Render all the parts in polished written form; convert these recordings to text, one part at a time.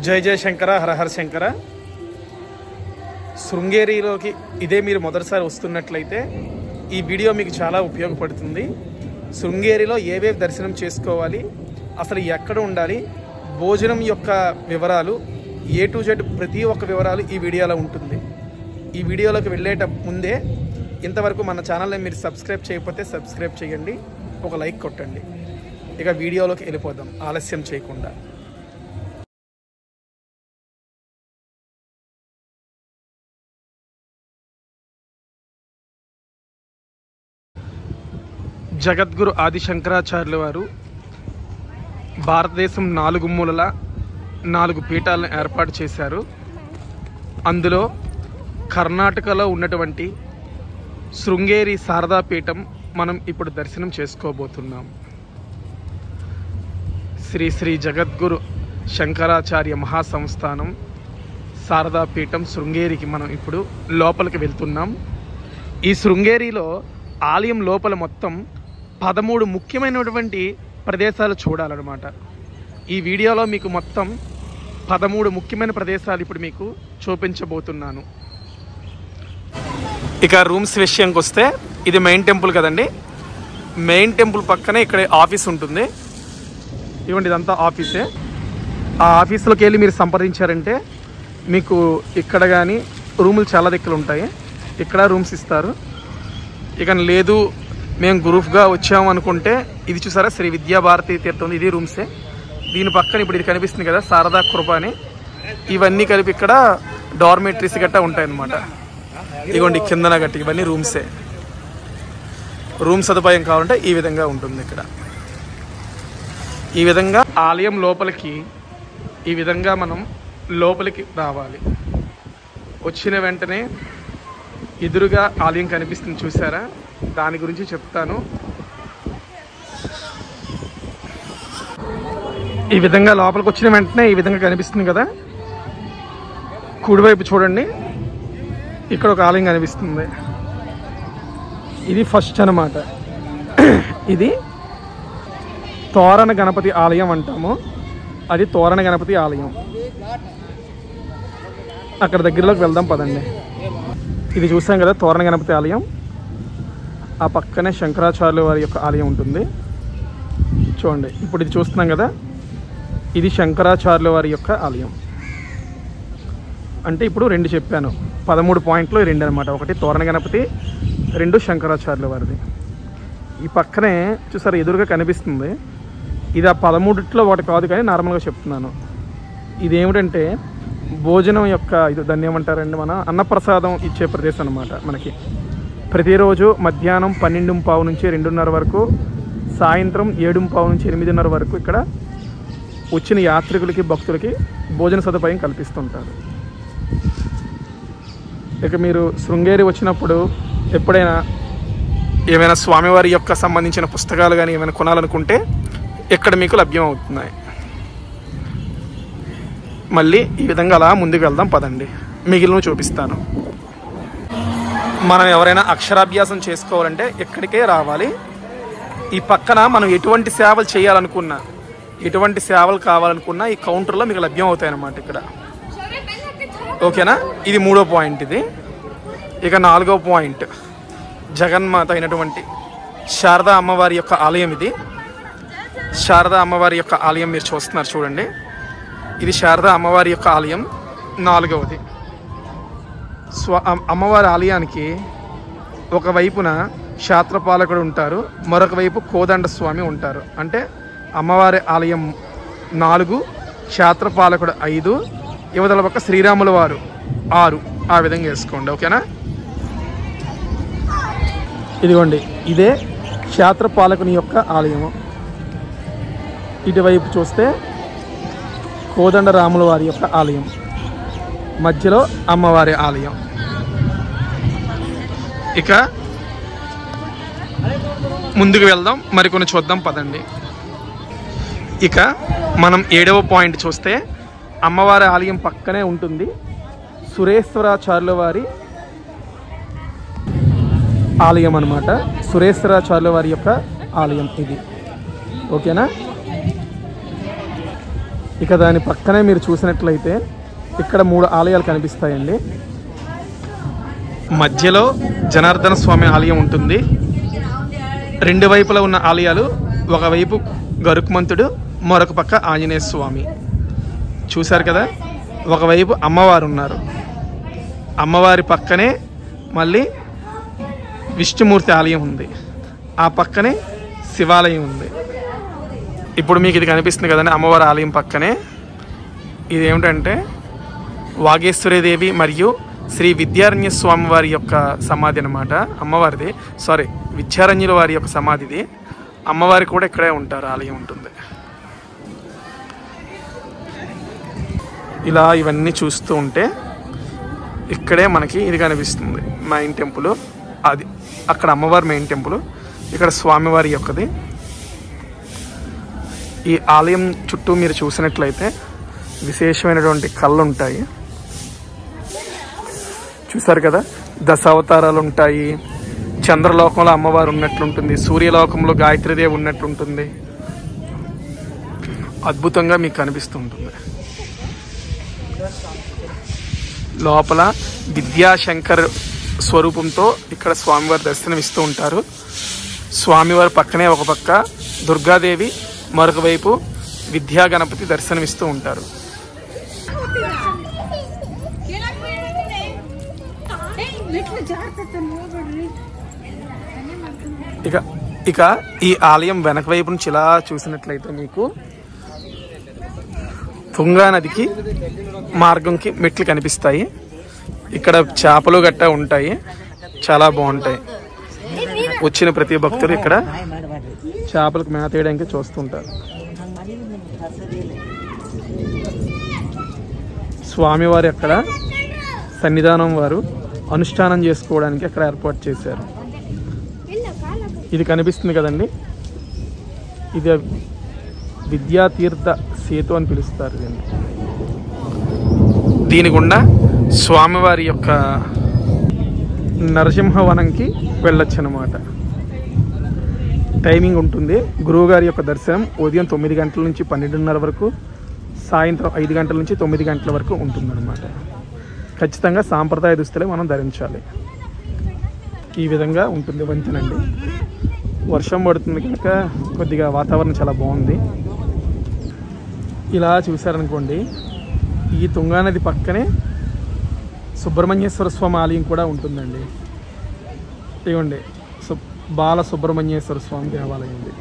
జై జయ శంకర హర హర శంకర. శృంగేరిలోకి ఇదే మీరు మొదటిసారి వస్తున్నట్లయితే ఈ వీడియో మీకు చాలా ఉపయోగపడుతుంది. శృంగేరిలో ఏవేవి దర్శనం చేసుకోవాలి, అసలు ఎక్కడ ఉండాలి, భోజనం యొక్క వివరాలు A to Z ప్రతి ఒక్క వివరాలు ఈ వీడియోలో ఉంటుంది. ఈ వీడియోలోకి వెళ్ళేట ముందే ఇంతవరకు మన ఛానల్ని మీరు సబ్స్క్రైబ్ చేయకపోతే సబ్స్క్రైబ్ చేయండి, ఒక లైక్ కొట్టండి. ఇక వీడియోలోకి వెళ్ళిపోదాం ఆలస్యం చేయకుండా. జగద్గురు ఆది శంకరాచార్యుల వారు భారతదేశం 4 మూలల 4 పీఠాలను ఏర్పాటు చేశారు. అందులో కర్ణాటకలో ఉన్నటువంటి శృంగేరి శారదా పీఠం మనం ఇప్పుడు దర్శనం చేసుకోబోతున్నాం. శ్రీ శ్రీ జగద్గురు శంకరాచార్య మహాసంస్థానం శారదా పీఠం శృంగేరికి మనం ఇప్పుడు లోపలికి వెళ్తున్నాం. ఈ శృంగేరిలో ఆలయం లోపల మొత్తం 13 ముఖ్యమైనటువంటి ప్రదేశాలు చూడాలన్నమాట. ఈ వీడియోలో మీకు మొత్తం 13 ముఖ్యమైన ప్రదేశాలు ఇప్పుడు మీకు చూపించబోతున్నాను. ఇక రూమ్స్ విషయానికి వస్తే ఇది మెయిన్ టెంపుల్ కదండి. మెయిన్ టెంపుల్ పక్కనే ఇక్కడ ఆఫీస్ ఉంటుంది. ఇవ్వండి, ఇదంతా ఆఫీసే. ఆ ఆఫీస్లోకి వెళ్ళి మీరు సంప్రదించారంటే మీకు ఇక్కడ కానీ రూములు చాలా దగ్గర ఉంటాయి. ఇక్కడ రూమ్స్ ఇస్తారు. ఇక లేదు మేము గ్రూప్గా వచ్చాము అనుకుంటే ఇది చూసారా, శ్రీ విద్యాభారతి తీర్థం, ఇది రూమ్సే. దీని పక్కన ఇప్పుడు ఇది కనిపిస్తుంది కదా శారదా కృప అని, ఇవన్నీ కలిపి ఇక్కడ డార్మెటరీస్ గట్టా ఉంటాయన్నమాట. ఇదిగోండి కిందన గట్టి ఇవన్నీ రూమ్సే. రూమ్ సదుపాయం కావాలంటే ఈ విధంగా ఉంటుంది. ఇక్కడ ఈ విధంగా ఆలయం లోపలికి ఈ విధంగా మనం లోపలికి రావాలి. వచ్చిన వెంటనే ఎదురుగా ఆలయం కనిపిస్తుంది చూసారా, దాని గురించి చెప్తాను. ఈ విధంగా లోపలికి వచ్చిన వెంటనే ఈ విధంగా కనిపిస్తుంది కదా, కుడివైపు చూడండి, ఇక్కడ ఒక ఆలయం కనిపిస్తుంది. ఇది ఫస్ట్ అన్నమాట. ఇది తోరణ గణపతి ఆలయం అంటాము. అది తోరణ గణపతి ఆలయం. అక్కడ దగ్గరలోకి వెళ్దాం పదండి. ఇది చూసాం కదా తోరణ గణపతి ఆలయం. ఆ పక్కనే శంకరాచార్యుల వారి యొక్క ఆలయం ఉంటుంది చూడండి. ఇప్పుడు ఇది చూస్తున్నాం కదా, ఇది శంకరాచార్యుల వారి యొక్క ఆలయం. అంటే ఇప్పుడు 2 చెప్పాను, 13 పాయింట్లు 2 అనమాట. ఒకటి తోరణ గణపతి, 2 శంకరాచార్యుల వారిది. ఈ పక్కనే చూసారు ఎదురుగా కనిపిస్తుంది. ఇది ఆ 13లో ఒకటి కాదు, కానీ నార్మల్గా చెప్తున్నాను. ఇదేమిటంటే భోజనం యొక్క ఇది దాన్ని ఏమంటారండి, మన అన్నప్రసాదం ఇచ్చే ప్రదేశం అనమాట. మనకి ప్రతిరోజు మధ్యాహ్నం 12:15 నుంచి 2:30 వరకు, సాయంత్రం 7:15 నుంచి 8:30 వరకు ఇక్కడ వచ్చిన యాత్రికులకి భక్తులకి భోజన సదుపాయం కల్పిస్తుంటారు. ఇక మీరు శృంగేరి వచ్చినప్పుడు ఎప్పుడైనా ఏమైనా స్వామివారి యొక్క సంబంధించిన పుస్తకాలు కానీ ఏమైనా కొనాలనుకుంటే ఇక్కడ మీకు లభ్యం అవుతున్నాయి. మళ్ళీ ఈ విధంగా అలా ముందుకు వెళ్దాం పదండి, మిగిలిన చూపిస్తాను. మనం ఎవరైనా అక్షరాభ్యాసం చేసుకోవాలంటే ఇక్కడికే రావాలి. ఈ పక్కన మనం ఎటువంటి సేవలు చేయాలనుకున్నా, ఎటువంటి సేవలు కావాలనుకున్నా ఈ కౌంటర్లో మీకు లభ్యం అవుతాయి అన్నమాట ఇక్కడ. ఓకేనా, ఇది 3వ పాయింట్. ఇది ఇక 4వ పాయింట్ జగన్మాత అయినటువంటి శారదా అమ్మవారి యొక్క ఆలయం. ఇది శారదా అమ్మవారి యొక్క ఆలయం మీరు చూస్తున్నారు చూడండి. ఇది శారదా అమ్మవారి యొక్క ఆలయం 4వది. అమ్మవారి ఆలయానికి ఒకవైపున క్షేత్రపాలకుడు ఉంటారు, మరొక వైపు కోదండ స్వామి ఉంటారు. అంటే అమ్మవారి ఆలయం 4, క్షేత్రపాలకుడు 5, యువతల పక్క శ్రీరాముల వారు 6. ఆ విధంగా వేసుకోండి. ఓకేనా, ఇదిగోండి ఇదే క్షేత్రపాలకుని యొక్క ఆలయము. ఇటువైపు చూస్తే కోదండ రాముల వారి యొక్క ఆలయం, మధ్యలో అమ్మవారి ఆలయం. ఇక ముందుకు వెళ్దాం, మరికొన్ని చూద్దాం పదండి. ఇక మనం 7వ పాయింట్ చూస్తే అమ్మవారి ఆలయం పక్కనే ఉంటుంది సురేశ్వరాచార్యుల వారి ఆలయం అన్నమాట. సురేశ్వరాచార్యుల వారి యొక్క ఆలయం ఇది. ఓకేనా, ఇక దాని పక్కనే మీరు చూసినట్లయితే ఇక్కడ 3 ఆలయాలు కనిపిస్తాయండి. మధ్యలో జనార్దన స్వామి ఆలయం ఉంటుంది. 2 వైపులా ఉన్న ఆలయాలు, ఒకవైపు గరుక్మంతుడు, మరొక పక్క ఆంజనేయ స్వామి. చూశారు కదా, ఒకవైపు అమ్మవారు ఉన్నారు. అమ్మవారి పక్కనే మళ్ళీ విష్ణుమూర్తి ఆలయం ఉంది. ఆ పక్కనే శివాలయం ఉంది. ఇప్పుడు మీకు ఇది కనిపిస్తుంది కదండి, అమ్మవారి ఆలయం పక్కనే. ఇది ఏమిటంటే వాగేశ్వరీదేవి మరియు శ్రీ విద్యారణ్య స్వామి వారి యొక్క సమాధి అనమాట. అమ్మవారిది, సారీ, విద్యారణ్యుల వారి యొక్క సమాధిది. అమ్మవారి కూడా ఇక్కడే ఉంటారు, ఆలయం ఉంటుంది. ఇలా ఇవన్నీ చూస్తూ ఉంటే ఇక్కడే మనకి ఇది కనిపిస్తుంది, మెయిన్ టెంపుల్. అది అక్కడ అమ్మవారి మెయిన్ టెంపుల్, ఇక్కడ స్వామివారి యొక్కది. ఈ ఆలయం చుట్టూ మీరు చూసినట్లయితే విశేషమైనటువంటి కళ్ళు ఉంటాయి. చూసారు కదా, 10 అవతారాలు ఉంటాయి. చంద్రలోకంలో అమ్మవారు ఉన్నట్లుంటుంది, సూర్యలోకంలో గాయత్రీదేవి ఉన్నట్లుంటుంది. అద్భుతంగా మీకు కనిపిస్తుంటుంది. లోపల విద్యాశంకర్ స్వరూపంతో ఇక్కడ స్వామివారి దర్శనం ఇస్తూ ఉంటారు. స్వామివారి పక్కనే ఒక పక్క దుర్గాదేవి, మరొక వైపు విద్యా గణపతి దర్శనమిస్తూ ఉంటారు. ఇక ఈ ఆలయం వెనక వైపు నుంచి ఇలా చూసినట్లయితే మీకు తుంగా నదికి మార్గంకి మెట్లు కనిపిస్తాయి. ఇక్కడ చేపలు గట్టా ఉంటాయి, చాలా బాగుంటాయి. వచ్చిన ప్రతి భక్తులు ఇక్కడ చేపలకు మేత వేయడానికి చూస్తుంటారు. స్వామివారి అక్కడ సన్నిధానం వారు అనుష్ఠానం చేసుకోవడానికి అక్కడ ఏర్పాటు చేశారు. ఇది కనిపిస్తుంది కదండి, ఇది విద్యాతీర్థ సేతు అని పిలుస్తారు దీన్ని. దీని గుండా స్వామివారి యొక్క నరసింహవనంకి వెళ్ళొచ్చు అన్నమాట. టైమింగ్ ఉంటుంది. గురువుగారి యొక్క దర్శనం ఉదయం 9 గంటల నుంచి 12:30 వరకు, సాయంత్రం 5 గంటల నుంచి 9 గంటల వరకు ఉంటుందన్నమాట. ఖచ్చితంగా సాంప్రదాయ దుస్తులే మనం ధరించాలి. ఈ విధంగా ఉంటుంది వంతెనండి. వర్షం పడుతుంది కనుక కొద్దిగా వాతావరణం చాలా బాగుంది. ఇలా చూసారనుకోండి, ఈ తుంగానది పక్కనే సుబ్రహ్మణ్యేశ్వర స్వామి ఆలయం కూడా ఉంటుందండి. ఇవ్వండి, బాల సుబ్రహ్మణ్యేశ్వర స్వామి దేవాలయం ఉంది.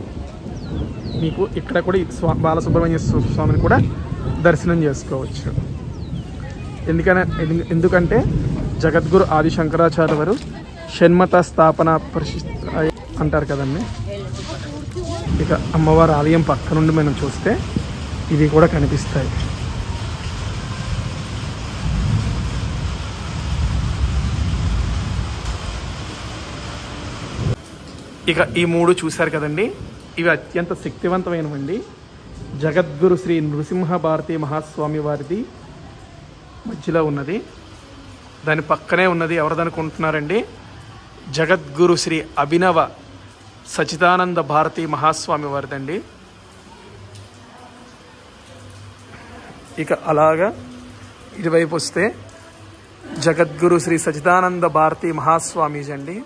మీకు ఇక్కడ కూడా బాల సుబ్రహ్మణ్యేశ్వర స్వామిని కూడా దర్శనం చేసుకోవచ్చు. ఎందుకంటే జగద్గురు ఆది శంకరాచార్య వారు షణ్మత స్థాపన అంటారు కదండి. ఇక అమ్మవారి ఆలయం పక్క నుండి మనం చూస్తే ఇవి కూడా కనిపిస్తాయి. ఇక ఈ 3 చూశారు కదండి, ఇవి అత్యంత శక్తివంతమైనవండి. జగద్గురు శ్రీ నృసింహ భారతి మహాస్వామి వారిది మధ్యలో ఉన్నది. దాని పక్కనే ఉన్నది ఎవరిదనుకుంటున్నారండి? జగద్గురు శ్రీ అభినవ సచిదానంద భారతి మహాస్వామి వారిదండి. ఇక అలాగా ఇటువైపు వస్తే జగద్గురు శ్రీ సచిదానంద భారతి మహాస్వామీజీ అండి.